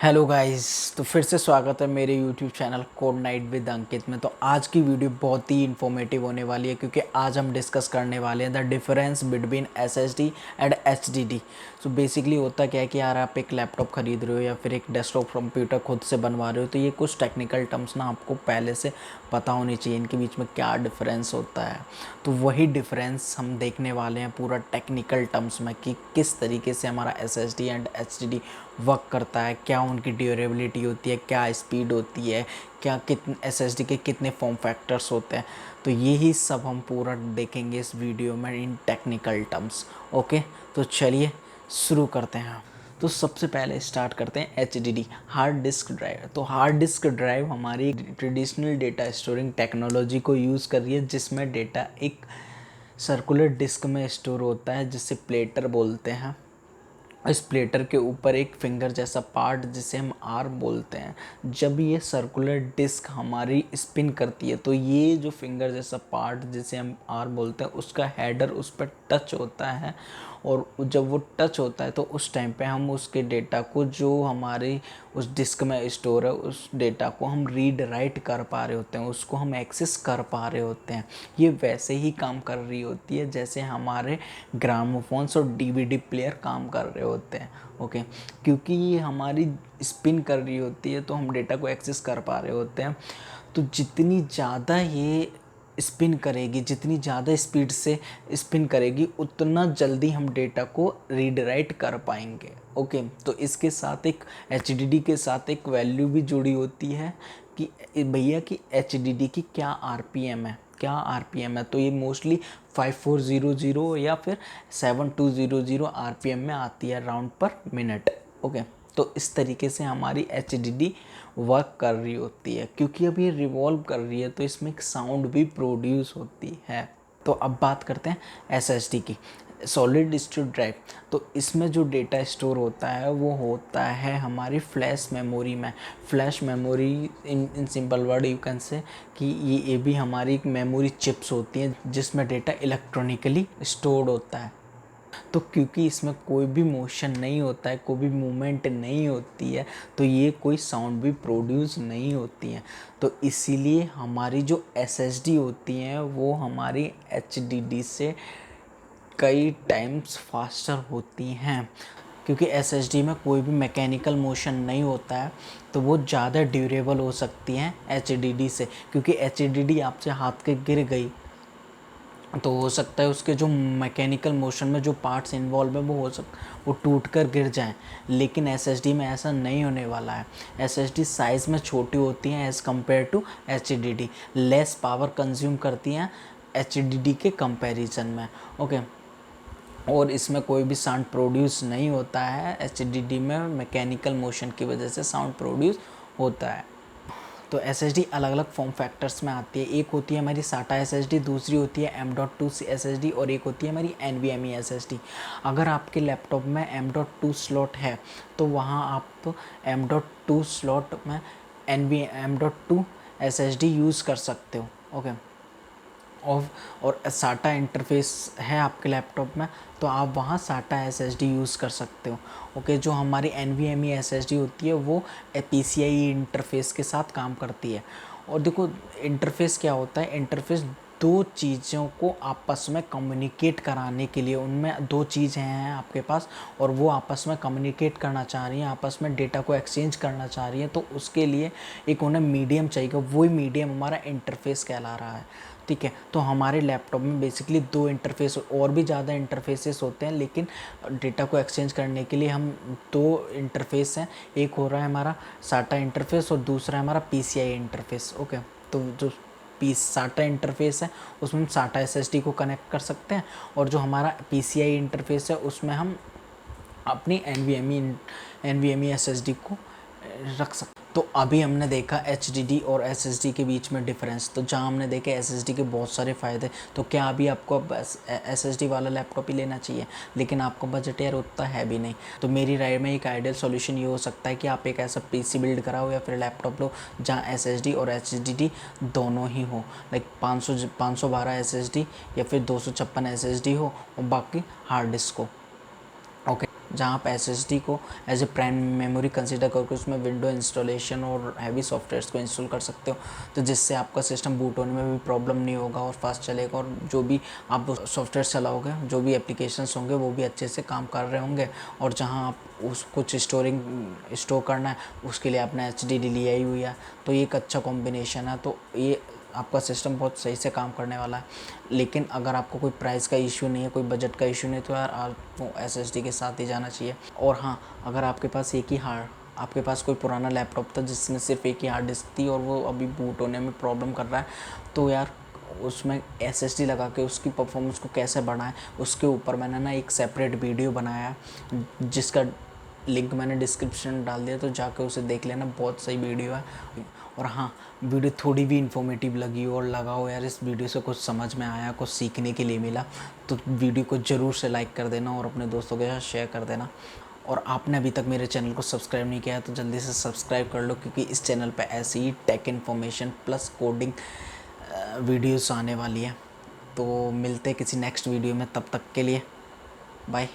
Hello guys, तो फिर से स्वागत है मेरे YouTube channel code night with Ankit में। तो आज की वीडियो बहुत ही इन्फॉर्मेटिव होने वाली है क्योंकि आज हम डिस्कस करने वाले हैं the difference between SSD and HDD. So basically होता क्या है कि यार आप एक लैपटॉप खरीद रहे हो या फिर एक डेस्कटॉप कंप्यूटर खुद से बनवा रहे हो, तो ये कुछ टेक्निकल टर्म्स ना आपको पहले से पता होनी चाहिए, इनके बीच में क्या डिफरेंस होता है। तो वही डिफरेंस हम देखने वाले हैं पूरा टेक्निकल टर्म्स में कि किस तरीके से हमारा एसएसडी एंड एचडीडी वर्क करता है, क्या उनकी ड्यूरेबिलिटी होती है, क्या स्पीड होती है, क्या कितने एसएसडी के कितने फॉर्म फैक्टर्स होते हैं। तो यही सब हम पूरा देखेंगे इस वीडियो में इन टेक्निकल टर्म्स। ओके, तो चलिए शुरू करते हैं। तो सबसे पहले स्टार्ट करते हैं एचडीडी, हार्ड डिस्क ड्राइव। तो हार्ड डिस्क ड्राइव हमारी ट्रेडिशनल डेटा स्टोरिंग टेक्नोलॉजी को यूज़ कर रही है, जिसमें डेटा एक सर्कुलर डिस्क में स्टोर होता है जिसे प्लेटर बोलते हैं। इस प्लेटर के ऊपर एक फिंगर जैसा पार्ट जिसे हम आर्म बोलते हैं, जब ये सर्कुलर डिस्क हमारी स्पिन करती है तो ये जो फिंगर जैसा पार्ट जिसे हम आर्म बोलते हैं उसका हेडर उस पर टच होता है। और जब वो टच होता है तो उस टाइम पे हम उसके डेटा को, जो हमारी उस डिस्क में स्टोर है, उस डेटा को हम रीड राइट कर पा रहे होते हैं, उसको हम एक्सेस कर पा रहे होते हैं। ये वैसे ही काम कर रही होती है जैसे हमारे ग्रामोफोन्स और डीवीडी प्लेयर काम कर रहे होते हैं। ओके, क्योंकि ये हमारी स्पिन कर रही होती है तो हम डेटा को एक्सेस कर पा रहे होते हैं। तो जितनी ज़्यादा ये स्पिन करेगी, जितनी ज़्यादा स्पीड से स्पिन करेगी, उतना जल्दी हम डेटा को रीड राइट कर पाएंगे। ओके, तो इसके साथ एक एचडीडी के साथ एक वैल्यू भी जुड़ी होती है कि भैया कि एचडीडी की क्या आरपीएम है, क्या आरपीएम है। तो ये मोस्टली 5400 या फिर 7200 आरपीएम में आती है, राउंड पर मिनट। ओके, तो इस तरीके से हमारी एचडीडी वर्क कर रही होती है। क्योंकि अब ये रिवॉल्व कर रही है तो इसमें एक साउंड भी प्रोड्यूस होती है। तो अब बात करते हैं एसएसडी की, सॉलिड स्टेट ड्राइव। तो इसमें जो डेटा स्टोर होता है वो होता है हमारी फ्लैश मेमोरी में। Flash memory in simple word you can say कि ये भी हमारी एक मेमोरी चिप्स होती हैं जिसमें डेटा इलेक्ट्रॉनिकली स्टोर्ड होता है। तो क्योंकि इसमें कोई भी मोशन नहीं होता है, कोई भी मूवमेंट नहीं होती है, तो ये कोई साउंड भी प्रोड्यूस नहीं होती है। तो इसीलिए हमारी जो एसएसडी होती हैं वो हमारी एचडीडी से कई टाइम्स फास्टर होती हैं। क्योंकि एसएसडी में कोई भी मैकेनिकल मोशन नहीं होता है तो वो ज़्यादा ड्यूरेबल हो सकती हैं एचडीडी से। क्योंकि एचडीडी आपसे हाथ के गिर गई तो हो सकता है उसके जो मैकेनिकल मोशन में जो पार्ट्स इन्वॉल्व है वो टूट कर गिर जाएं, लेकिन एसएसडी में ऐसा नहीं होने वाला है। एसएसडी साइज़ में छोटी होती हैं as compare to HDD, less power consume करती हैं एचडीडी के कंपैरिजन में। ओके, और इसमें कोई भी साउंड प्रोड्यूस नहीं होता है। एचडीडी में मैकेनिकल मोशन की वजह से साउंड प्रोड्यूस होता है। तो एसएसडी अलग अलग फॉर्म फैक्टर्स में आती है। एक होती है हमारी साटा एसएसडी, दूसरी होती है M.2 एसएसडी और एक होती है हमारी NVMe एसएसडी। अगर आपके लैपटॉप में M.2 स्लॉट है तो वहाँ आप M.2 स्लॉट में M.2 एसएसडी यूज़ कर सकते हो। ओके, और साटा इंटरफेस है आपके लैपटॉप में तो आप वहाँ साटा एसएसडी यूज़ कर सकते हो। ओके, जो हमारी NVMe एसएसडी होती है वो PCIe इंटरफेस के साथ काम करती है। और देखो इंटरफेस क्या होता है, इंटरफेस दो चीज़ों को आपस में कम्युनिकेट कराने के लिए, उनमें दो चीज़ें हैं आपके पास और वो आपस में कम्युनिकेट करना चाह रही हैं, आपस में डेटा को एक्सचेंज करना चाह रही हैं, तो उसके लिए एक उन्हें मीडियम चाहिए। वही मीडियम हमारा इंटरफेस कहला रहा है। ठीक है, तो हमारे लैपटॉप में बेसिकली दो इंटरफेस और भी ज़्यादा इंटरफेसेस होते हैं, लेकिन डेटा को एक्सचेंज करने के लिए हम दो इंटरफेस हैं। एक हो रहा है हमारा साटा इंटरफेस और दूसरा है हमारा PCI इंटरफेस। ओके, तो जो साटा इंटरफेस है उसमें हम साटा एसएसडी को कनेक्ट कर सकते हैं और जो हमारा PCI इंटरफेस है उसमें हम अपनी NVMe एसएसडी को रख सकते। तो अभी हमने देखा एचडीडी और एसएसडी के बीच में डिफरेंस। तो जहाँ हमने देखे एसएसडी के बहुत सारे फ़ायदे, तो क्या अभी आपको अब एसएसडी वाला लैपटॉप ही लेना चाहिए, लेकिन आपका बजट यार उतना है भी नहीं। तो मेरी राय में एक आइडियल सॉल्यूशन ये हो सकता है कि आप एक ऐसा पीसी बिल्ड कराओ या फिर लैपटॉप लो जहाँ एसएसडी और एचडीडी दोनों ही हो। लाइक 512 एसएसडी या फिर 256 एसएसडी हो और बाकी हार्ड डिस्क हो। ओके, जहाँ आप SSD को as a prime memory consider करके उसमें विंडो इंस्टॉलेशन और हैवी सॉफ्टवेयर्स को इंस्टॉल कर सकते हो, तो जिससे आपका सिस्टम बूट होने में भी प्रॉब्लम नहीं होगा और फास्ट चलेगा, और जो भी आप सॉफ्टवेयर चलाओगे, जो भी एप्लीकेशंस होंगे वो भी अच्छे से काम कर रहे होंगे। और जहाँ आप उस कुछ स्टोर करना है उसके लिए आपने HDD लिया ही हुआ है, तो ये एक अच्छा कॉम्बिनेशन है। तो ये आपका सिस्टम बहुत सही से काम करने वाला है। लेकिन अगर आपको कोई प्राइस का इशू नहीं है, कोई बजट का इशू नहीं, तो यार आपको SSD के साथ ही जाना चाहिए। और हाँ, अगर आपके पास आपके पास कोई पुराना लैपटॉप था जिसमें सिर्फ एक ही हार्ड डिस्क थी और वो अभी बूट होने में प्रॉब्लम कर रहा है, तो यार उसमें SSD लगा के उसकी परफॉर्मेंस को कैसे बढ़ाएं, उसके ऊपर मैंने ना एक सेपरेट वीडियो बनाया है, जिसका लिंक मैंने डिस्क्रिप्शन डाल दिया, तो जाकर उसे देख लेना, बहुत सही वीडियो है। और हाँ, वीडियो थोड़ी भी इन्फॉर्मेटिव लगी हो और लगा हो यार इस वीडियो से कुछ समझ में आया, कुछ सीखने के लिए मिला, तो वीडियो को ज़रूर से लाइक कर देना और अपने दोस्तों के साथ शेयर कर देना। और आपने अभी तक मेरे चैनल को सब्सक्राइब नहीं किया है तो जल्दी से सब्सक्राइब कर लो, क्योंकि इस चैनल पे ऐसी ही tech information plus coding videos आने वाली है। तो मिलते हैं किसी नेक्स्ट वीडियो में, तब तक के लिए बाय।